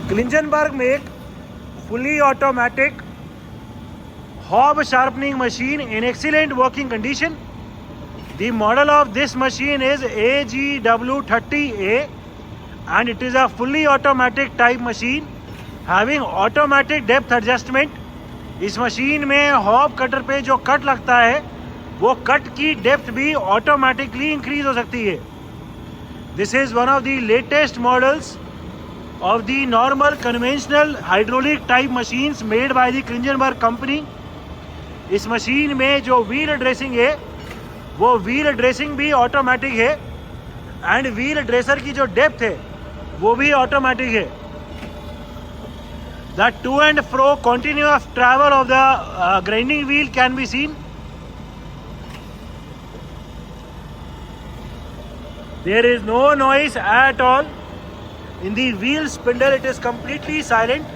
Klingenberg make fully automatic hob sharpening machine in excellent working condition. The model of this machine is AGW30A and it is a fully automatic type machine having automatic depth adjustment. इस machine में hob cutter पे जो cut लगता है वो cut की depth भी automatically increase हो सकती है. This is one of the latest models of the normal conventional hydraulic type machines made by the Klingenberg company. इस मशीन में जो व्हील ड्रेसिंग है वो व्हील ड्रेसिंग भी ऑटोमेटिक है एंड व्हील ड्रेसर की जो डेप्थ है वो भी ऑटोमेटिक है. The two and fro continuous travel of the grinding wheel can be seen. There is no noise at all. In the wheel spindle it is completely silent.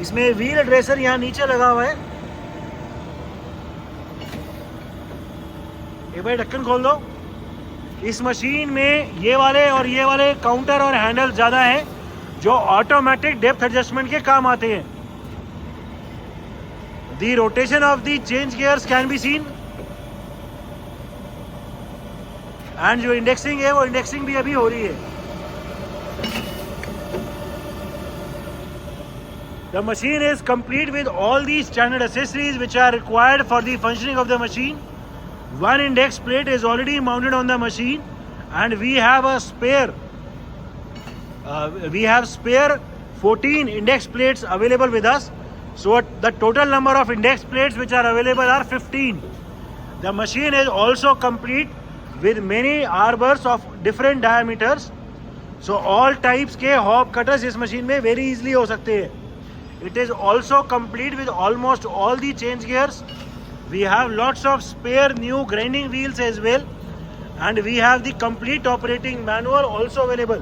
इसमें wheel dresser यहाँ नीचे लगा हुआ है. एक बार ढक्कन खोल दो. इस मशीन में ये वाले काउंटर और हैंडल ज़्यादा हैं जो ऑटोमेटिक डेप्थ एडजस्टमेंट के काम आते हैं. The rotation of the change gears can be scene and जो इंडेक्सिंग है वो इंडेक्सिंग भी अभी हो रही है. The machine is complete with all the standard accessories which are required for the functioning of the machine. One index plate is already mounted on the machine and we have a spare 14 index plates available with us. So the total number of index plates which are available are 15. The machine is also complete with many arbors of different diameters. So all types के hop cutters इस machine में very easily हो सकते हैं. It is also complete with almost all the change gears. We have lots of spare new grinding wheels as well and we have the complete operating manual also available.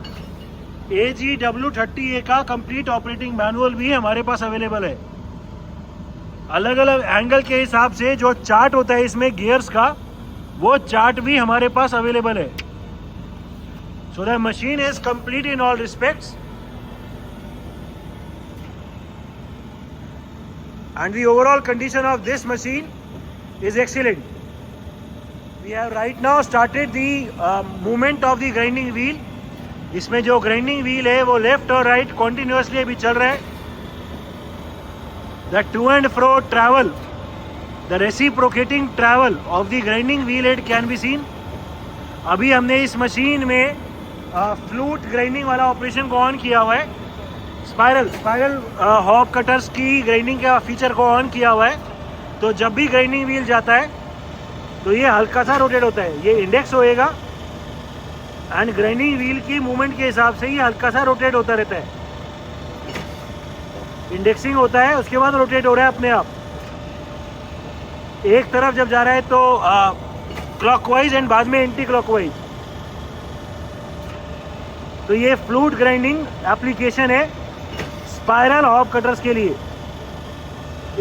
AGW30A का complete operating manual भी हमारे पास available है. अलग अलग angle के हिसाब से जो चार्ट होता है इसमें गियर्स का वो चार्ट भी हमारे पास available है. So the machine is complete in all respects. And the overall condition of this machine is excellent. We have right now started the movement of the grinding wheel. इसमें जो grinding wheel है वो left और right continuously अभी चल रहा है. The to and fro travel, the reciprocating travel of the grinding wheel head can be seen. अभी हमने इस मशीन में फ्लूट ग्राइंडिंग वाला ऑपरेशन को ऑन किया हुआ है. स्पाइरल हॉब कटर्स की ग्राइंडिंग का फीचर को ऑन किया हुआ है. तो जब भी ग्राइंडिंग व्हील जाता है तो ये हल्का सा रोटेट होता है. ये इंडेक्स होएगा एंड ग्राइंडिंग व्हील की मूवमेंट के हिसाब से ये हल्का सा रोटेट होता रहता है. इंडेक्सिंग होता है उसके बाद रोटेट हो रहा है अपने आप. एक तरफ जब जा रहा है तो क्लॉकवाइज एंड बाद में एंटी क्लॉकवाइज. तो ये फ्लूट ग्राइंडिंग एप्लीकेशन है स्पाइरल हॉब कटर्स के लिए.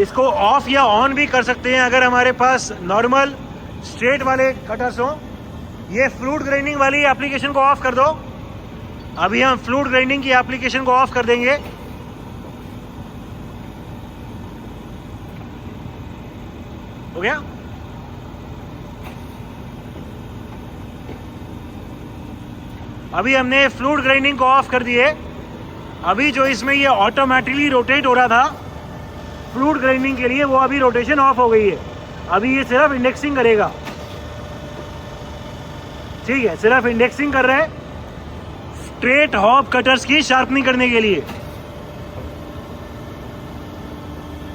इसको ऑफ या ऑन भी कर सकते हैं अगर हमारे पास नॉर्मल स्ट्रेट वाले कटर्स हों. ये फ्लूट ग्राइंडिंग वाली एप्लीकेशन को ऑफ कर दो. अभी हम फ्लूट ग्राइंडिंग की एप्लीकेशन को ऑफ कर देंगे. हो गया. अभी हमने फ्लूट ग्राइंडिंग को ऑफ कर दिए. अभी जो इसमें ये ऑटोमेटिकली रोटेट हो रहा था फ्लूट ग्राइंडिंग के लिए वो अभी रोटेशन ऑफ हो गई है. अभी ये सिर्फ इंडेक्सिंग करेगा. ठीक है, सिर्फ इंडेक्सिंग कर रहा है स्ट्रेट हॉब कटर्स की शार्पनिंग करने के लिए.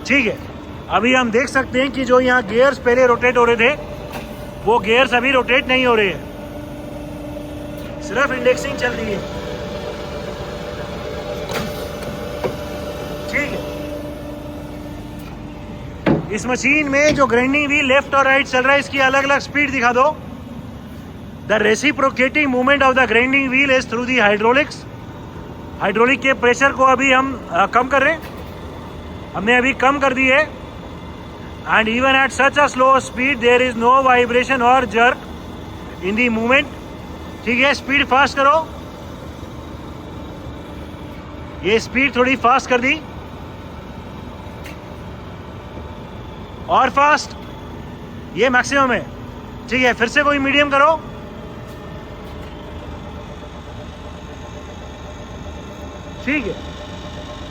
ठीक है, अभी हम देख सकते हैं कि जो यहाँ गियर्स पहले रोटेट हो रहे थे वो गियर्स अभी रोटेट नहीं हो रहे हैं. सिर्फ इंडेक्सिंग चल रही है. ठीक है, इस मशीन में जो ग्राइंडिंग व्हील लेफ्ट और राइट चल रहा है इसकी अलग अलग स्पीड दिखा दो. The reciprocating movement of the grinding wheel is through the hydraulics. Hydraulic के प्रेशर को अभी हम कम कर रहे हैं. हमने अभी कम कर दी है and even at such a slow speed there is no vibration और जर्क इन द मूवमेंट. ठीक है, स्पीड फास्ट करो. ये स्पीड थोड़ी फास्ट कर दी, और फास्ट, ये मैक्सिमम है। ठीक है, फिर से कोई मीडियम करो। ठीक है,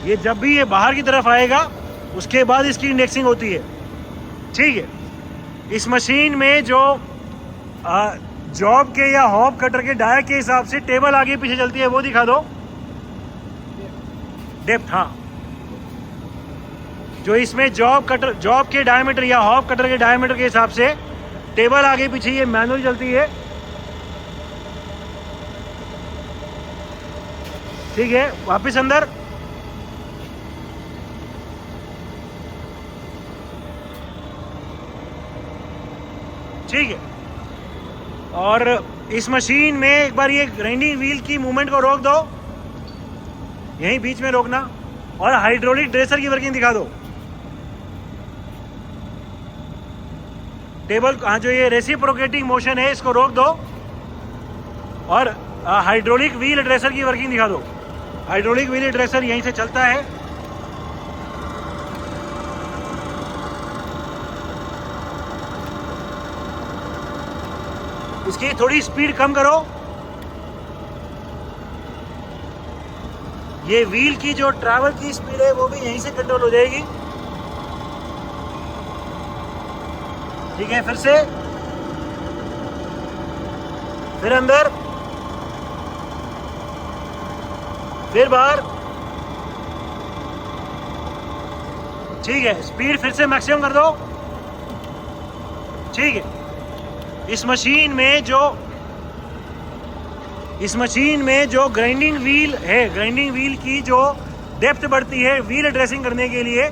ये जब भी ये बाहर की तरफ आएगा उसके बाद इसकी इंडेक्सिंग होती है। ठीक है, इस मशीन में जो जॉब के या हॉब कटर के डाया के हिसाब से टेबल आगे पीछे चलती है, वो दिखा दो। डेप्थ, हाँ, जो इसमें जॉब के डायमीटर या हॉब कटर के डायमीटर के हिसाब से टेबल आगे पीछे ये मैनुअल चलती है। ठीक है, वापस अंदर। ठीक है, और इस मशीन में एक बार ये ग्राइंडिंग व्हील की मूवमेंट को रोक दो, यहीं बीच में रोकना, और हाइड्रोलिक ड्रेसर की वर्किंग दिखा दो। टेबल, हाँ, जो ये रेसिप्रोकेटिंग मोशन है इसको रोक दो, और हाइड्रोलिक व्हील ड्रेसर की वर्किंग दिखा दो। हाइड्रोलिक व्हील ड्रेसर यहीं से चलता है। इसकी थोड़ी स्पीड कम करो। ये व्हील की जो ट्रैवल की स्पीड है वो भी यहीं से कंट्रोल हो जाएगी। ठीक है, फिर से, फिर अंदर, फिर बाहर। ठीक है, स्पीड फिर से मैक्सिमम कर दो। ठीक है, इस मशीन में जो ग्राइंडिंग व्हील है, ग्राइंडिंग व्हील की जो डेप्थ बढ़ती है व्हील ड्रेसिंग करने के लिए,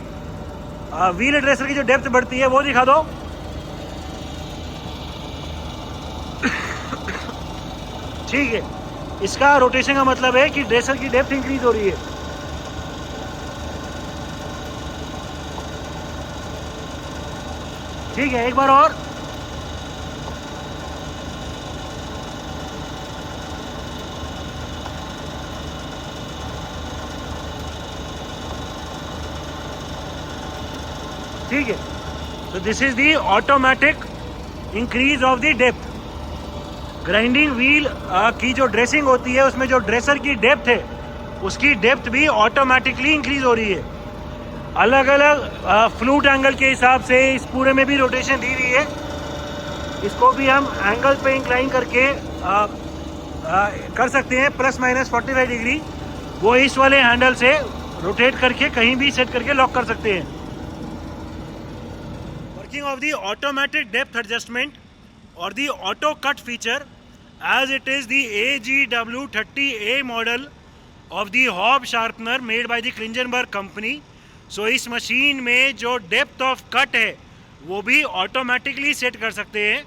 व्हील ड्रेसर की जो डेप्थ बढ़ती है वो दिखा दो। ठीक है, इसका रोटेशन का मतलब है कि ड्रेसर की डेप्थ इंक्रीज हो रही है। ठीक है, एक बार और। ठीक है, so this is the automatic increase of the depth। Grinding wheel की जो ड्रेसिंग होती है उसमें जो ड्रेसर की डेप्थ है उसकी डेप्थ भी ऑटोमेटिकली इंक्रीज हो रही है। अलग अलग फ्लूट एंगल के हिसाब से इस पूरे में भी रोटेशन दी हुई है। इसको भी हम एंगल पे इंक्लाइन करके कर सकते हैं, ±45 डिग्री। वो इस वाले हैंडल से रोटेट करके कहीं भी सेट करके लॉक कर सकते हैं। Working of the automatic depth adjustment और the auto cut feature as it is the AGW30A model of the hob sharpener made by the Klingenberg company। so इस मशीन में जो डेप्थ ऑफ कट है वो भी ऑटोमेटिकली सेट कर सकते हैं।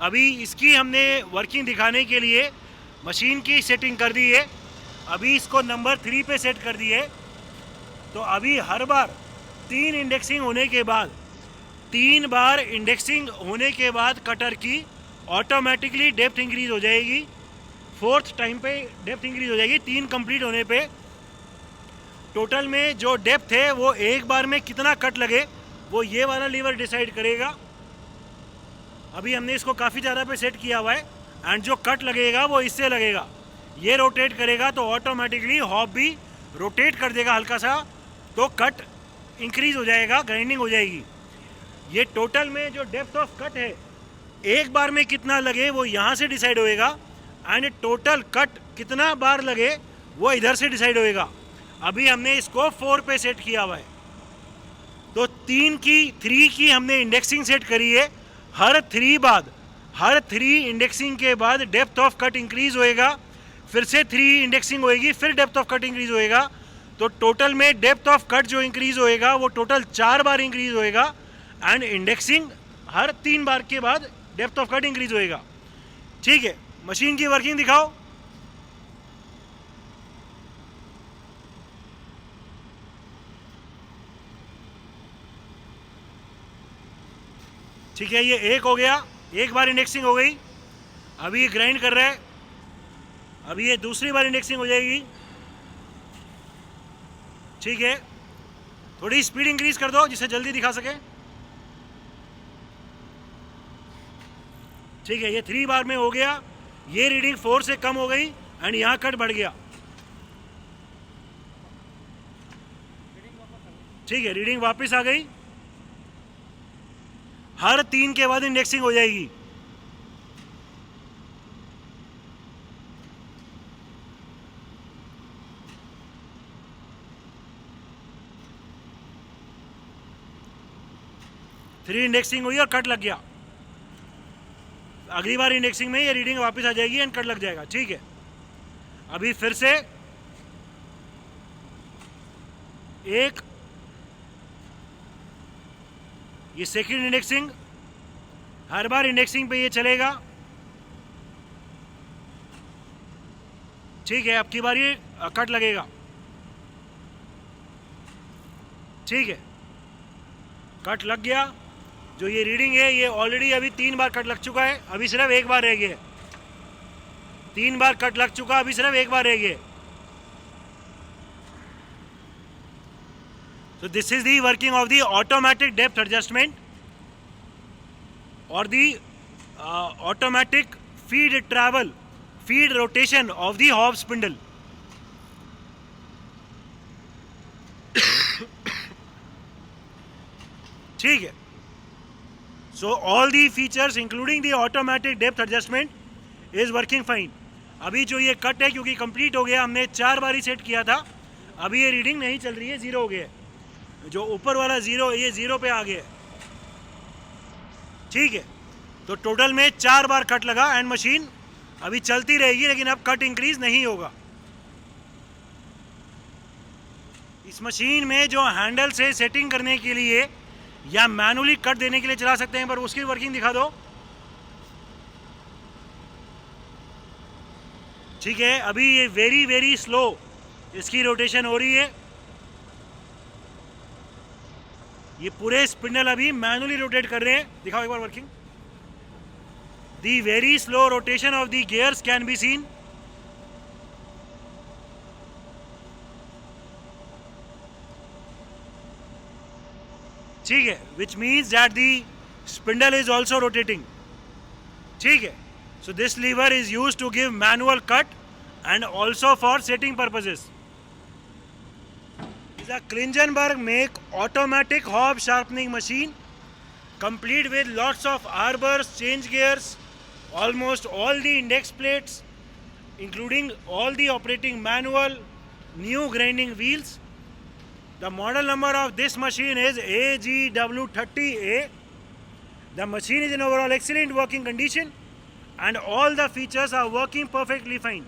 अभी इसकी हमने वर्किंग दिखाने के लिए मशीन की सेटिंग कर दी है। अभी इसको नंबर 3 पे सेट कर दी है। तो अभी हर बार 3 इंडेक्सिंग होने के बाद कटर की ऑटोमेटिकली डेप्थ इंक्रीज हो जाएगी। 4th टाइम पे डेप्थ इंक्रीज हो जाएगी 3 कंप्लीट होने पे। टोटल में जो डेप्थ है वो एक बार में कितना कट लगे वो ये वाला लीवर डिसाइड करेगा। अभी हमने इसको काफ़ी ज़्यादा पे सेट किया हुआ है, एंड जो कट लगेगा वो इससे लगेगा। ये रोटेट करेगा तो ऑटोमेटिकली हॉब भी रोटेट कर देगा हल्का सा, तो कट इंक्रीज हो जाएगा, ग्राइंडिंग हो जाएगी। ये टोटल में जो डेप्थ ऑफ कट है एक बार में कितना लगे वो यहाँ से डिसाइड होएगा, एंड टोटल कट कितना बार लगे वो इधर से डिसाइड होएगा। अभी हमने इसको 4 पे सेट किया हुआ है, तो 3 की हमने इंडेक्सिंग सेट करी है। हर 3 इंडेक्सिंग के बाद डेप्थ ऑफ कट इंक्रीज होएगा, फिर से 3 इंडेक्सिंग होएगी, फिर डेप्थ ऑफ कट इंक्रीज होएगा। तो टोटल में डेप्थ ऑफ कट जो इंक्रीज होएगा वो टोटल 4 बार इंक्रीज होएगा, एंड इंडेक्सिंग हर 3 बार के बाद डेप्थ ऑफ कट इंक्रीज होएगा। ठीक है, मशीन की वर्किंग दिखाओ। ठीक है, ये एक हो गया, एक बार इंडेक्सिंग हो गई। अभी ये ग्राइंड कर रहा है, अभी ये दूसरी बार इंडेक्सिंग हो जाएगी। ठीक है, थोड़ी स्पीड इंक्रीज कर दो जिससे जल्दी दिखा सके। ठीक है, ये 3 बार में हो गया, ये रीडिंग 4 से कम हो गई एंड यहाँ कट बढ़ गया। ठीक है, रीडिंग वापस आ गई। हर 3 के बाद इंडेक्सिंग हो जाएगी। थ्री इंडेक्सिंग हुई और कट लग गया। अगली बार इंडेक्सिंग में ये रीडिंग वापस आ जाएगी एंड कट लग जाएगा। ठीक है, अभी फिर से एक, ये सेकंड इंडेक्सिंग, हर बार इंडेक्सिंग पे ये चलेगा। ठीक है, अब की बार ये कट लगेगा। ठीक है, कट लग गया। जो ये रीडिंग है ये ऑलरेडी अभी 3 बार कट लग चुका है, अभी सिर्फ 1 बार रह गया। 3 बार कट लग चुका, अभी सिर्फ 1 बार रह गया। So this is the working of the automatic depth adjustment or the automatic feed rotation of the Hobbs spindle. ठीक है, so all the features including the automatic depth adjustment is working fine. अभी जो ये cut है क्योंकि complete हो गया, हमने 4 बार ही सेट किया था, अभी ये रीडिंग नहीं चल रही है, 0 हो गया। जो ऊपर वाला 0 ये 0 पे आ गया। ठीक है, तो टोटल में 4 बार कट लगा एंड मशीन अभी चलती रहेगी, लेकिन अब कट इंक्रीज नहीं होगा। इस मशीन में जो हैंडल से सेटिंग करने के लिए या मैनुअली कट देने के लिए चला सकते हैं, पर उसकी वर्किंग दिखा दो। ठीक है, अभी ये वेरी स्लो इसकी रोटेशन हो रही है। ये पूरे स्पिंडल अभी मैनुअली रोटेट कर रहे हैं। दिखाओ एक बार working. The very slow rotation of the gears can be seen. ठीक है, which means that the spindle is also rotating. ठीक है, so this lever is use to give manual cut and also for setting purposes. The Klingenberg make automatic hob sharpening machine, complete with lots of arbors, change gears, almost all the index plates, including all the operating manual, new grinding wheels. The model number of this machine is AGW30A. The machine is in overall excellent working condition and all the features are working perfectly fine.